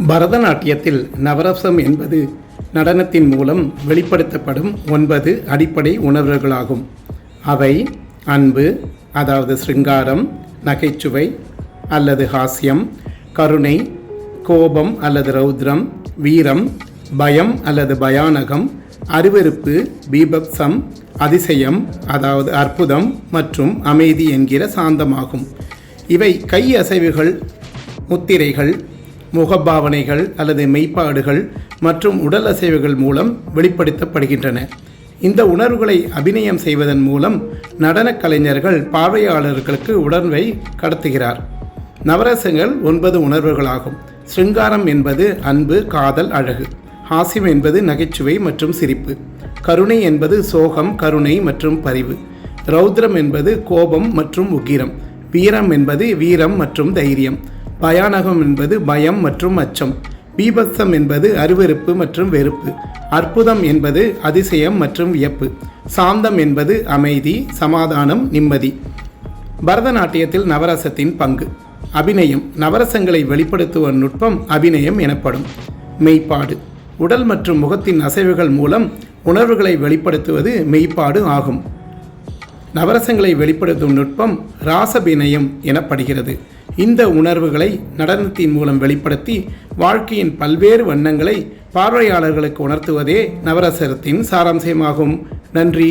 பரதநாட்டியத்தில் நவரசம் என்பது நடனத்தின் மூலம் வெளிப்படுத்தப்படும் 9 அடிப்படை உணர்வுகளாகும். அவை அன்பு, அதாவது சிருங்காரம், நகைச்சுவை அல்லது ஹாஸ்யம், கருணை, கோபம் அல்லது ரௌத்ரம், வீரம், பயம் அல்லது பயானகம், அருவருப்பு, பீபத்சம், அதிசயம் அதாவது அற்புதம் மற்றும் அமைதி என்கிற சாந்தமாகும். இவை கை அசைவுகள், முத்திரைகள், முகபாவனைகள் அல்லது மெய்ப்பாடுகள் மற்றும் உடல் அசைவுகள் மூலம் வெளிப்படுத்தப்படுகின்றன. இந்த உணர்வுகளை அபிநயம் செய்வதன் மூலம் நடனக் கலைஞர்கள் பார்வையாளர்களுக்கு உணர்வை கடத்துகிறார். நவரசங்கள் 9 உணர்வுகளாகும். சிருங்காரம் என்பது அன்பு, காதல், அழகு. ஹாஸ்யம் என்பது நகைச்சுவை மற்றும் சிரிப்பு. கருணை என்பது சோகம், கருணை மற்றும் பரிவு. ரௌத்ரம் என்பது கோபம் மற்றும் உக்கிரம். வீரம் என்பது வீரம் மற்றும் தைரியம். பயானகம் என்பது பயம் மற்றும் அச்சம். பீபத்சம் என்பது அருவருப்பு மற்றும் வெறுப்பு. அற்புதம் என்பது அதிசயம் மற்றும் வியப்பு. சாந்தம் என்பது அமைதி, சமாதானம், நிம்மதி. பரதநாட்டியத்தில் நவரசத்தின் பங்கு. அபிநயம். நவரசங்களை வெளிப்படுத்துவ நுட்பம் அபிநயம் எனப்படும். மெய்ப்பாடு. உடல் மற்றும் முகத்தின் அசைவுகள் மூலம் உணர்வுகளை வெளிப்படுத்துவது மெய்ப்பாடு ஆகும். நவரசங்களை வெளிப்படுத்தும் நுட்பம் ராசபிநயம் எனப்படுகிறது. இந்த உணர்வுகளை நடனத்தின் மூலம் வெளிப்படுத்தி வாழ்க்கையின் பல்வேறு வண்ணங்களை பார்வையாளர்களுக்கு உணர்த்துவதே நவரசத்தின் சாராம்சமாகும். நன்றி.